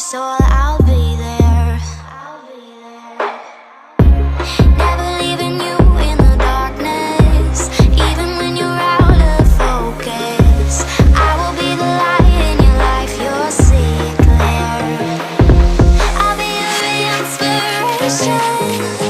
so I'll be there. Never leaving you in the darkness, even when you're out of focus. I will be the light in your life, you'll see it clear. I'll be your inspiration.